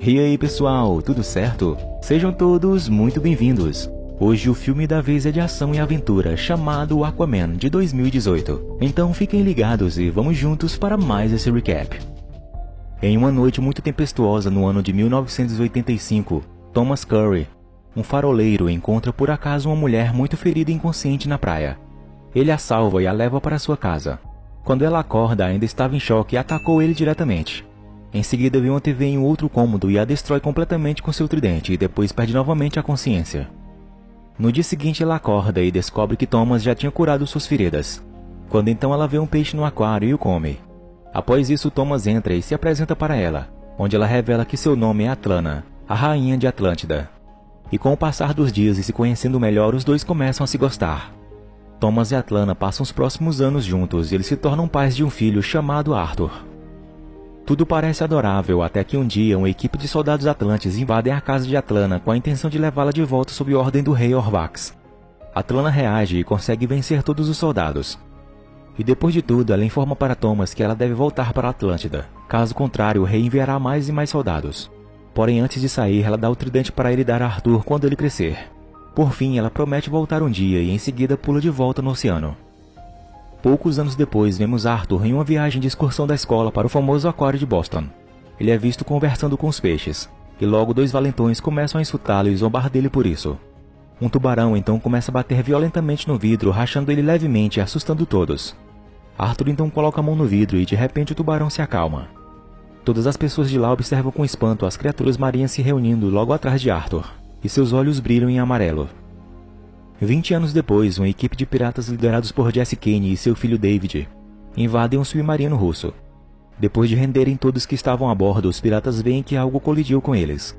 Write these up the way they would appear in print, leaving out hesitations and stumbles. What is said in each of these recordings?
E aí pessoal, tudo certo? Sejam todos muito bem-vindos. Hoje o filme da vez é de ação e aventura, chamado Aquaman, de 2018. Então fiquem ligados e vamos juntos para mais esse recap. Em uma noite muito tempestuosa no ano de 1985, Thomas Curry, um faroleiro, encontra por acaso uma mulher muito ferida e inconsciente na praia. Ele a salva e a leva para sua casa. Quando ela acorda, ainda estava em choque e atacou ele diretamente. Em seguida vê uma TV em um outro cômodo e a destrói completamente com seu tridente e depois perde novamente a consciência. No dia seguinte ela acorda e descobre que Thomas já tinha curado suas feridas. Quando então ela vê um peixe no aquário e o come. Após isso Thomas entra e se apresenta para ela, onde ela revela que seu nome é Atlana, a rainha de Atlântida. E com o passar dos dias e se conhecendo melhor, os dois começam a se gostar. Thomas e Atlana passam os próximos anos juntos e eles se tornam pais de um filho chamado Arthur. Tudo parece adorável até que um dia uma equipe de soldados atlantes invadem a casa de Atlana com a intenção de levá-la de volta sob ordem do rei Orvax. Atlana reage e consegue vencer todos os soldados. E depois de tudo, ela informa para Thomas que ela deve voltar para a Atlântida. Caso contrário, o rei enviará mais e mais soldados. Porém, antes de sair, ela dá o tridente para ele dar a Arthur quando ele crescer. Por fim, ela promete voltar um dia e em seguida pula de volta no oceano. Poucos anos depois, vemos Arthur em uma viagem de excursão da escola para o famoso aquário de Boston. Ele é visto conversando com os peixes, e logo dois valentões começam a insultá-lo e zombar dele por isso. Um tubarão então começa a bater violentamente no vidro, rachando ele levemente e assustando todos. Arthur então coloca a mão no vidro e de repente o tubarão se acalma. Todas as pessoas de lá observam com espanto as criaturas marinhas se reunindo logo atrás de Arthur, e seus olhos brilham em amarelo. 20 anos depois, uma equipe de piratas liderados por Jesse Kane e seu filho David invadem um submarino russo. Depois de renderem todos que estavam a bordo, os piratas veem que algo colidiu com eles.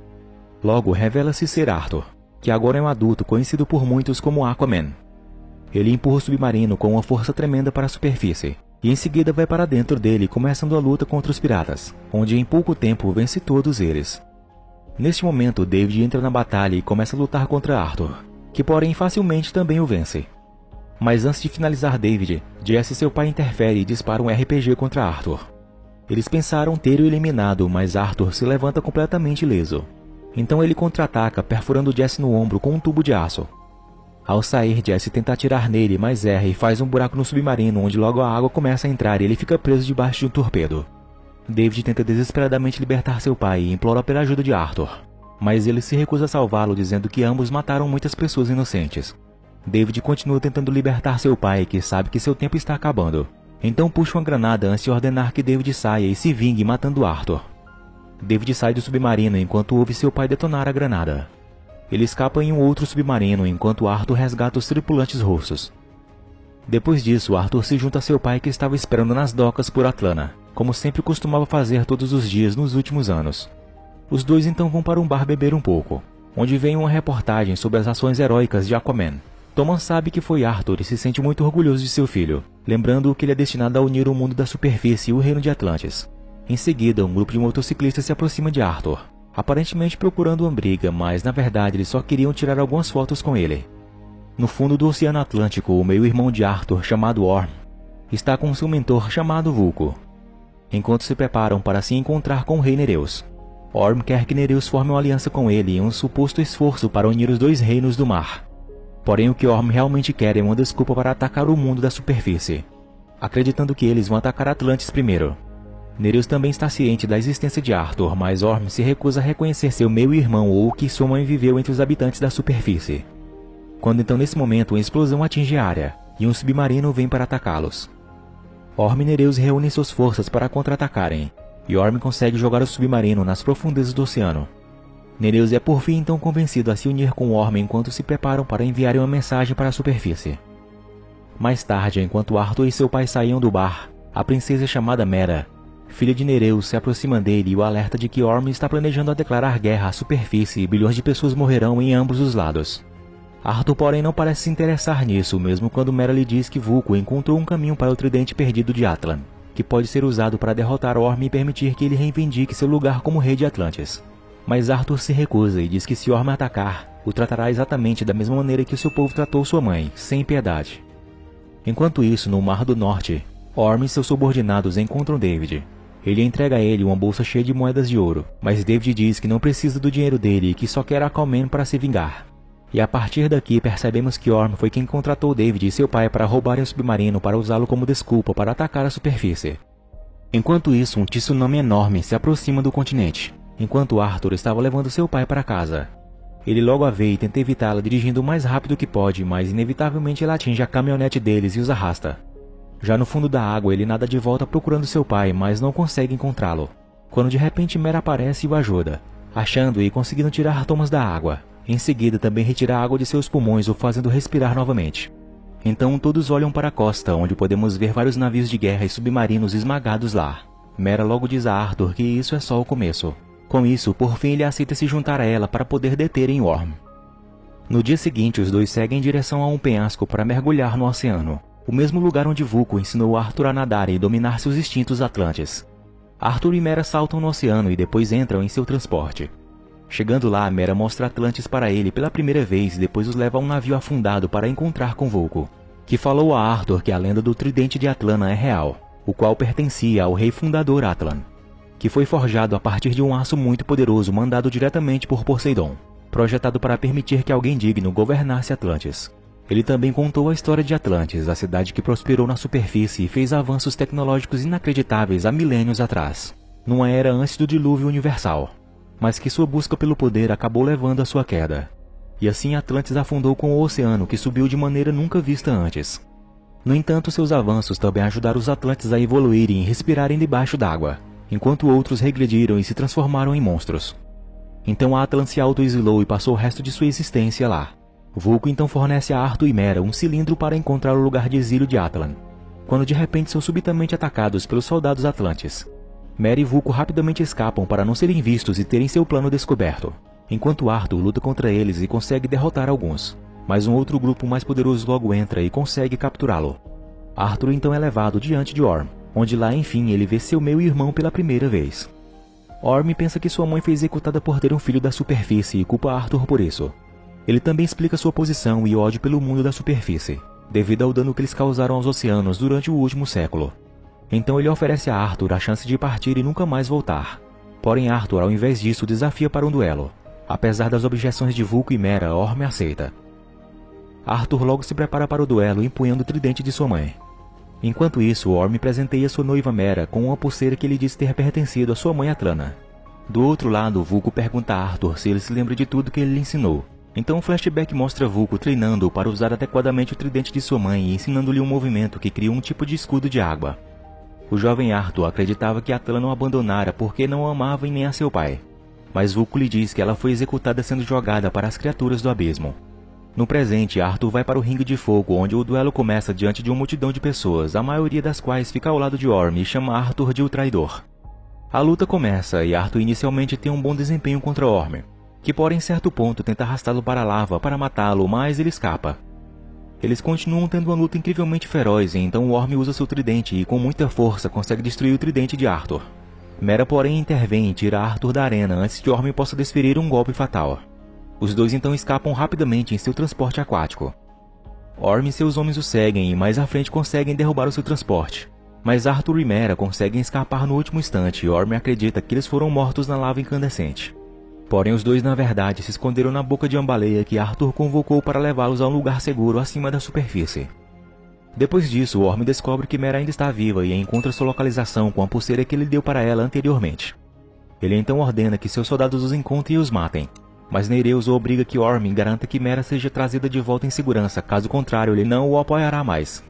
Logo, revela-se ser Arthur, que agora é um adulto conhecido por muitos como Aquaman. Ele empurra o submarino com uma força tremenda para a superfície, e em seguida vai para dentro dele, começando a luta contra os piratas, onde em pouco tempo vence todos eles. Neste momento, David entra na batalha e começa a lutar contra Arthur, que porém facilmente também o vence. Mas antes de finalizar David, Jesse e seu pai interferem e disparam um RPG contra Arthur. Eles pensaram ter o eliminado, mas Arthur se levanta completamente ileso. Então ele contra-ataca, perfurando Jesse no ombro com um tubo de aço. Ao sair, Jesse tenta atirar nele, mas erra e faz um buraco no submarino, onde logo a água começa a entrar e ele fica preso debaixo de um torpedo. David tenta desesperadamente libertar seu pai e implora pela ajuda de Arthur, mas ele se recusa a salvá-lo, dizendo que ambos mataram muitas pessoas inocentes. David continua tentando libertar seu pai, que sabe que seu tempo está acabando. Então puxa uma granada antes de ordenar que David saia e se vingue matando Arthur. David sai do submarino enquanto ouve seu pai detonar a granada. Ele escapa em um outro submarino enquanto Arthur resgata os tripulantes russos. Depois disso, Arthur se junta a seu pai que estava esperando nas docas por Atlana, como sempre costumava fazer todos os dias nos últimos anos. Os dois então vão para um bar beber um pouco, onde vem uma reportagem sobre as ações heróicas de Aquaman. Thomas sabe que foi Arthur e se sente muito orgulhoso de seu filho, lembrando que ele é destinado a unir o mundo da superfície e o reino de Atlantis. Em seguida, um grupo de motociclistas se aproxima de Arthur, aparentemente procurando uma briga, mas na verdade eles só queriam tirar algumas fotos com ele. No fundo do Oceano Atlântico, o meio-irmão de Arthur, chamado Orm, está com seu mentor chamado Vulko, enquanto se preparam para se encontrar com o rei Nereus. Orm quer que Nereus forme uma aliança com ele em um suposto esforço para unir os dois reinos do mar. Porém, o que Orm realmente quer é uma desculpa para atacar o mundo da superfície, acreditando que eles vão atacar Atlantis primeiro. Nereus também está ciente da existência de Arthur, mas Orm se recusa a reconhecer seu meio-irmão ou que sua mãe viveu entre os habitantes da superfície. Quando então nesse momento uma explosão atinge a área, e um submarino vem para atacá-los. Orm e Nereus reúnem suas forças para contra-atacarem, e Orm consegue jogar o submarino nas profundezas do oceano. Nereus é por fim então convencido a se unir com Orm enquanto se preparam para enviarem uma mensagem para a superfície. Mais tarde, enquanto Arthur e seu pai saíam do bar, a princesa chamada Mera, filha de Nereus, se aproxima dele e o alerta de que Orm está planejando a declarar guerra à superfície e bilhões de pessoas morrerão em ambos os lados. Arthur, porém, não parece se interessar nisso, mesmo quando Mera lhe diz que Vulko encontrou um caminho para o tridente perdido de Atlan, que pode ser usado para derrotar Orm e permitir que ele reivindique seu lugar como rei de Atlantis. Mas Arthur se recusa e diz que se Orm atacar, o tratará exatamente da mesma maneira que o seu povo tratou sua mãe, sem piedade. Enquanto isso, no Mar do Norte, Orm e seus subordinados encontram David. Ele entrega a ele uma bolsa cheia de moedas de ouro, mas David diz que não precisa do dinheiro dele e que só quer Aquaman para se vingar. E a partir daqui percebemos que Orm foi quem contratou David e seu pai para roubarem o submarino para usá-lo como desculpa para atacar a superfície. Enquanto isso, um tsunami enorme se aproxima do continente, enquanto Arthur estava levando seu pai para casa. Ele logo a vê e tenta evitá-la dirigindo o mais rápido que pode, mas inevitavelmente ela atinge a caminhonete deles e os arrasta. Já no fundo da água, ele nada de volta procurando seu pai, mas não consegue encontrá-lo. Quando de repente Mera aparece e o ajuda, achando e conseguindo tirar Thomas da água. Em seguida também retira a água de seus pulmões, o fazendo respirar novamente. Então todos olham para a costa, onde podemos ver vários navios de guerra e submarinos esmagados lá. Mera logo diz a Arthur que isso é só o começo. Com isso, por fim ele aceita se juntar a ela para poder deterem Orm. No dia seguinte, os dois seguem em direção a um penhasco para mergulhar no oceano. O mesmo lugar onde Vulko ensinou Arthur a nadar e dominar seus instintos atlantes. Arthur e Mera saltam no oceano e depois entram em seu transporte. Chegando lá, Mera mostra Atlantis para ele pela primeira vez e depois os leva a um navio afundado para encontrar com Vulko, que falou a Arthur que a lenda do tridente de Atlana é real, o qual pertencia ao rei fundador Atlan, que foi forjado a partir de um aço muito poderoso mandado diretamente por Poseidon, projetado para permitir que alguém digno governasse Atlantis. Ele também contou a história de Atlantis, a cidade que prosperou na superfície e fez avanços tecnológicos inacreditáveis há milênios atrás, numa era antes do dilúvio universal, mas que sua busca pelo poder acabou levando à sua queda. E assim Atlantis afundou com o oceano, que subiu de maneira nunca vista antes. No entanto, seus avanços também ajudaram os Atlantes a evoluírem e respirarem debaixo d'água, enquanto outros regrediram e se transformaram em monstros. Então Atlan se auto-exilou e passou o resto de sua existência lá. Vulko então fornece a Arthur e Mera um cilindro para encontrar o lugar de exílio de Atlan, quando de repente são subitamente atacados pelos soldados atlantes. Mera e Vulko rapidamente escapam para não serem vistos e terem seu plano descoberto, enquanto Arthur luta contra eles e consegue derrotar alguns, mas um outro grupo mais poderoso logo entra e consegue capturá-lo. Arthur então é levado diante de Orm, onde lá enfim ele vê seu meio-irmão pela primeira vez. Orm pensa que sua mãe foi executada por ter um filho da superfície e culpa Arthur por isso. Ele também explica sua posição e ódio pelo mundo da superfície, devido ao dano que eles causaram aos oceanos durante o último século. Então ele oferece a Arthur a chance de partir e nunca mais voltar. Porém Arthur, ao invés disso, desafia para um duelo. Apesar das objeções de Vulko e Mera, Orm aceita. Arthur logo se prepara para o duelo, empunhando o tridente de sua mãe. Enquanto isso, Orm presenteia sua noiva Mera com uma pulseira que ele diz ter pertencido à sua mãe Atlana. Do outro lado, Vulko pergunta a Arthur se ele se lembra de tudo que ele lhe ensinou. Então um flashback mostra Vulko treinando para usar adequadamente o tridente de sua mãe e ensinando-lhe um movimento que cria um tipo de escudo de água. O jovem Arthur acreditava que Atlana o abandonara porque não a amava e nem a seu pai. Mas Vulko lhe diz que ela foi executada sendo jogada para as criaturas do abismo. No presente, Arthur vai para o ringue de fogo, onde o duelo começa diante de uma multidão de pessoas, a maioria das quais fica ao lado de Orm e chama Arthur de o traidor. A luta começa e Arthur inicialmente tem um bom desempenho contra Orm, que porém em certo ponto tenta arrastá-lo para a lava para matá-lo, mas ele escapa. Eles continuam tendo uma luta incrivelmente feroz, e então Orm usa seu tridente e com muita força consegue destruir o tridente de Arthur. Mera porém intervém e tira Arthur da arena antes que Orm possa desferir um golpe fatal. Os dois então escapam rapidamente em seu transporte aquático. Orm e seus homens o seguem e mais à frente conseguem derrubar o seu transporte. Mas Arthur e Mera conseguem escapar no último instante e Orm acredita que eles foram mortos na lava incandescente. Porém os dois na verdade se esconderam na boca de uma baleia que Arthur convocou para levá-los a um lugar seguro acima da superfície. Depois disso, Orm descobre que Mera ainda está viva e encontra sua localização com a pulseira que ele deu para ela anteriormente. Ele então ordena que seus soldados os encontrem e os matem. Mas Nereus o obriga que Orm garanta que Mera seja trazida de volta em segurança, caso contrário ele não o apoiará mais.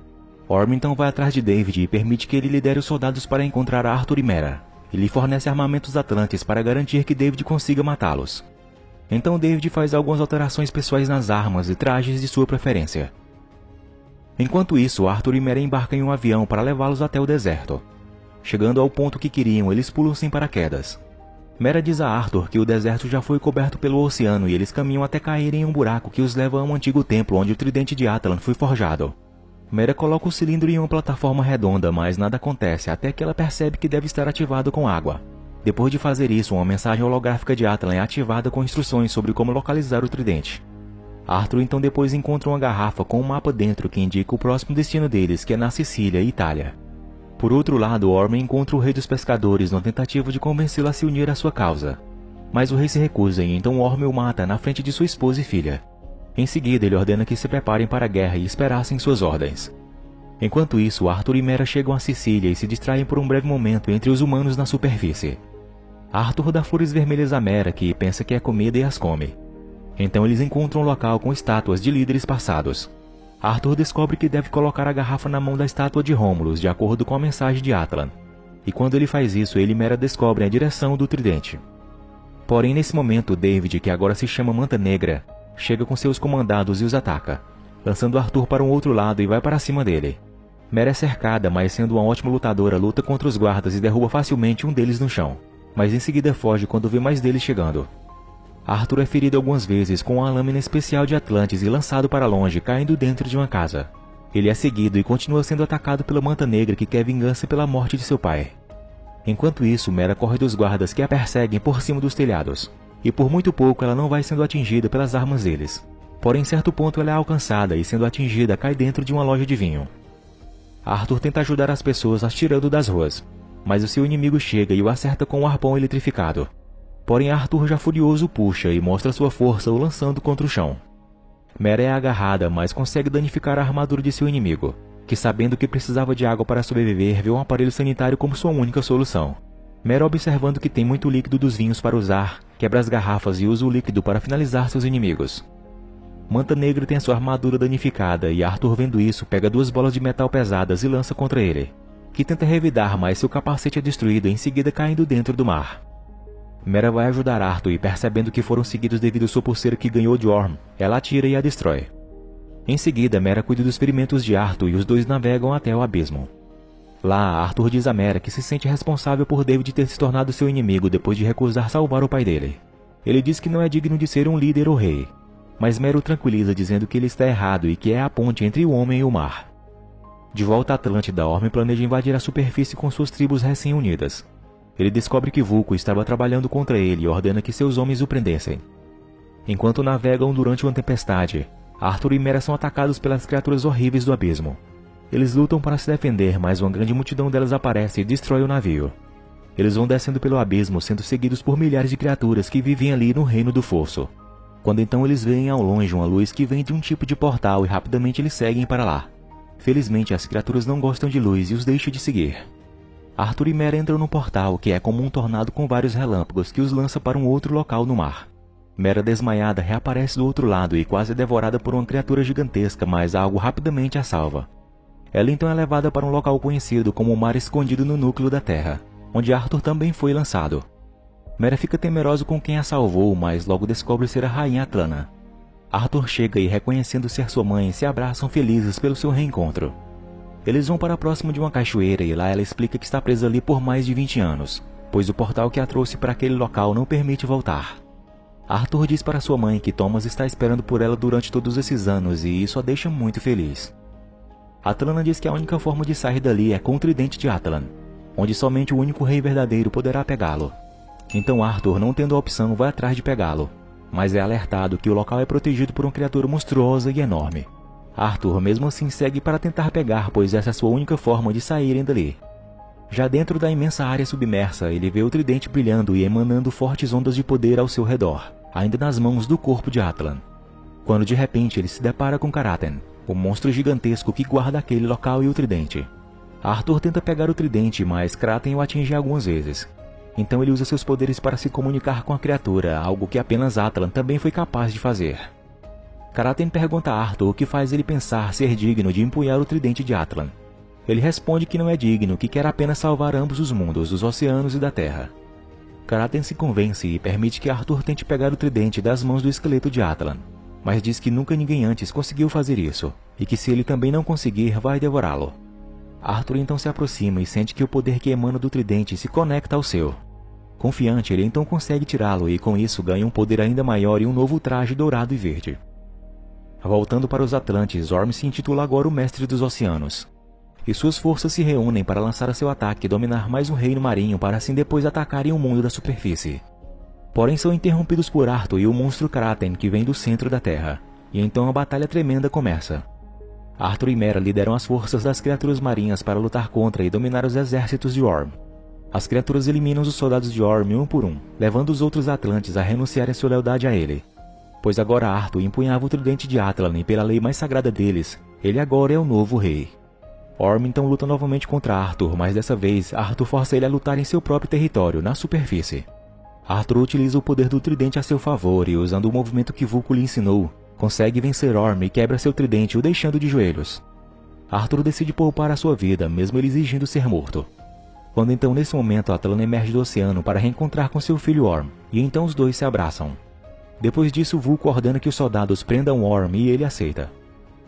Orm então vai atrás de David e permite que ele lidere os soldados para encontrar Arthur e Mera. E lhe fornece armamentos atlantes para garantir que David consiga matá-los. Então David faz algumas alterações pessoais nas armas e trajes de sua preferência. Enquanto isso, Arthur e Mera embarcam em um avião para levá-los até o deserto. Chegando ao ponto que queriam, eles pulam sem paraquedas. Mera diz a Arthur que o deserto já foi coberto pelo oceano e eles caminham até caírem em um buraco que os leva a um antigo templo onde o tridente de Atlan foi forjado. Mera coloca o cilindro em uma plataforma redonda, mas nada acontece até que ela percebe que deve estar ativado com água. Depois de fazer isso, uma mensagem holográfica de Atlan é ativada com instruções sobre como localizar o tridente. Arthur então depois encontra uma garrafa com um mapa dentro que indica o próximo destino deles, que é na Sicília, Itália. Por outro lado, Orm encontra o rei dos pescadores na tentativa de convencê-lo a se unir à sua causa. Mas o rei se recusa e então Orm o mata na frente de sua esposa e filha. Em seguida, ele ordena que se preparem para a guerra e esperassem suas ordens. Enquanto isso, Arthur e Mera chegam a Sicília e se distraem por um breve momento entre os humanos na superfície. Arthur dá flores vermelhas a Mera, que pensa que é comida e as come. Então eles encontram um local com estátuas de líderes passados. Arthur descobre que deve colocar a garrafa na mão da estátua de Romulus, de acordo com a mensagem de Atlan. E quando ele faz isso, ele e Mera descobrem a direção do tridente. Porém, nesse momento, David, que agora se chama Manta Negra, chega com seus comandados e os ataca, lançando Arthur para um outro lado e vai para cima dele. Mera é cercada, mas sendo uma ótima lutadora, luta contra os guardas e derruba facilmente um deles no chão, mas em seguida foge quando vê mais deles chegando. Arthur é ferido algumas vezes com uma lâmina especial de Atlantis e lançado para longe, caindo dentro de uma casa. Ele é seguido e continua sendo atacado pela Manta Negra, que quer vingança pela morte de seu pai. Enquanto isso, Mera corre dos guardas que a perseguem por cima dos telhados, e por muito pouco ela não vai sendo atingida pelas armas deles. Porém, em certo ponto ela é alcançada e, sendo atingida, cai dentro de uma loja de vinho. Arthur tenta ajudar as pessoas atirando das ruas, mas o seu inimigo chega e o acerta com um arpão eletrificado. Porém, Arthur, já furioso, puxa e mostra sua força o lançando contra o chão. Mera é agarrada, mas consegue danificar a armadura de seu inimigo, que, sabendo que precisava de água para sobreviver, vê um aparelho sanitário como sua única solução. Mera, observando que tem muito líquido dos vinhos para usar, quebra as garrafas e usa o líquido para finalizar seus inimigos. Manta Negra tem sua armadura danificada e Arthur, vendo isso, pega 2 bolas de metal pesadas e lança contra ele, que tenta revidar, mas seu capacete é destruído e em seguida caindo dentro do mar. Mera vai ajudar Arthur e, percebendo que foram seguidos devido à sua pulseira que ganhou de Orm, ela atira e a destrói. Em seguida, Mera cuida dos ferimentos de Arthur e os dois navegam até o abismo. Lá, Arthur diz a Mera que se sente responsável por David ter se tornado seu inimigo depois de recusar salvar o pai dele. Ele diz que não é digno de ser um líder ou rei, mas Mera o tranquiliza dizendo que ele está errado e que é a ponte entre o homem e o mar. De volta a Atlântida, Orm planeja invadir a superfície com suas tribos recém-unidas. Ele descobre que Vulco estava trabalhando contra ele e ordena que seus homens o prendessem. Enquanto navegam durante uma tempestade, Arthur e Mera são atacados pelas criaturas horríveis do abismo. Eles lutam para se defender, mas uma grande multidão delas aparece e destrói o navio. Eles vão descendo pelo abismo, sendo seguidos por milhares de criaturas que vivem ali no Reino do Fosso. Quando então eles veem ao longe uma luz que vem de um tipo de portal e rapidamente eles seguem para lá. Felizmente, as criaturas não gostam de luz e os deixam de seguir. Arthur e Mera entram no portal, que é como um tornado com vários relâmpagos que os lança para um outro local no mar. Mera, desmaiada, reaparece do outro lado e quase é devorada por uma criatura gigantesca, mas algo rapidamente a salva. Ela então é levada para um local conhecido como o Mar Escondido no núcleo da Terra, onde Arthur também foi lançado. Mera fica temeroso com quem a salvou, mas logo descobre ser a Rainha Atlana. Arthur chega e, reconhecendo ser sua mãe, se abraçam felizes pelo seu reencontro. Eles vão para próximo de uma cachoeira e lá ela explica que está presa ali por mais de 20 anos, pois o portal que a trouxe para aquele local não permite voltar. Arthur diz para sua mãe que Thomas está esperando por ela durante todos esses anos e isso a deixa muito feliz. Atlana diz que a única forma de sair dali é com o tridente de Atlan, onde somente o único rei verdadeiro poderá pegá-lo. Então Arthur, não tendo a opção, vai atrás de pegá-lo, mas é alertado que o local é protegido por uma criatura monstruosa e enorme. Arthur mesmo assim segue para tentar pegar, pois essa é a sua única forma de saírem dali. Já dentro da imensa área submersa, ele vê o tridente brilhando e emanando fortes ondas de poder ao seu redor, ainda nas mãos do corpo de Atlan. Quando de repente ele se depara com Karaten, o monstro gigantesco que guarda aquele local e o tridente. Arthur tenta pegar o tridente, mas Karaten o atinge algumas vezes. Então ele usa seus poderes para se comunicar com a criatura, algo que apenas Atlan também foi capaz de fazer. Karaten pergunta a Arthur o que faz ele pensar ser digno de empunhar o tridente de Atlan. Ele responde que não é digno, que quer apenas salvar ambos os mundos, os oceanos e da Terra. Karaten se convence e permite que Arthur tente pegar o tridente das mãos do esqueleto de Atlan, mas diz que nunca ninguém antes conseguiu fazer isso, e que se ele também não conseguir, vai devorá-lo. Arthur então se aproxima e sente que o poder que emana do tridente se conecta ao seu. Confiante, ele então consegue tirá-lo e com isso ganha um poder ainda maior e um novo traje dourado e verde. Voltando para os Atlantes, Orm se intitula agora o Mestre dos Oceanos, e suas forças se reúnem para lançar seu ataque e dominar mais um reino marinho para assim depois atacarem o mundo da superfície. Porém são interrompidos por Arthur e o monstro Karaten que vem do centro da Terra, e então a batalha tremenda começa. Arthur e Mera lideram as forças das criaturas marinhas para lutar contra e dominar os exércitos de Orm. As criaturas eliminam os soldados de Orm um por um, levando os outros Atlantes a renunciarem sua lealdade a ele. Pois agora Arthur empunhava o tridente de Atlan e pela lei mais sagrada deles, ele agora é o novo rei. Orm então luta novamente contra Arthur, mas dessa vez Arthur força ele a lutar em seu próprio território, na superfície. Arthur utiliza o poder do tridente a seu favor e, usando o movimento que Vulko lhe ensinou, consegue vencer Orm e quebra seu tridente, o deixando de joelhos. Arthur decide poupar a sua vida, mesmo ele exigindo ser morto. Quando então nesse momento Atlan emerge do oceano para reencontrar com seu filho Orm, e então os dois se abraçam. Depois disso Vulko ordena que os soldados prendam Orm e ele aceita.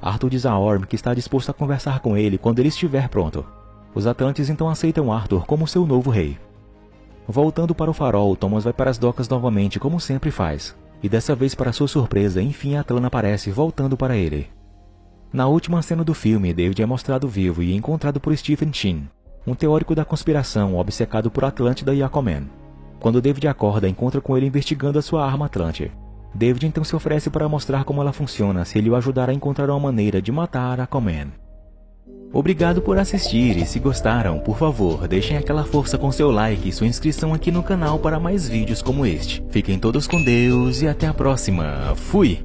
Arthur diz a Orm que está disposto a conversar com ele quando ele estiver pronto. Os Atlantes então aceitam Arthur como seu novo rei. Voltando para o farol, Thomas vai para as docas novamente como sempre faz. E dessa vez, para sua surpresa, enfim Atlan aparece voltando para ele. Na última cena do filme, David é mostrado vivo e encontrado por Stephen Chin, um teórico da conspiração obcecado por Atlântida e Aquaman. Quando David acorda, encontra com ele investigando a sua arma Atlante. David então se oferece para mostrar como ela funciona se ele o ajudar a encontrar uma maneira de matar Aquaman. Obrigado por assistir e se gostaram, por favor, deixem aquela força com seu like e sua inscrição aqui no canal para mais vídeos como este. Fiquem todos com Deus e até a próxima. Fui!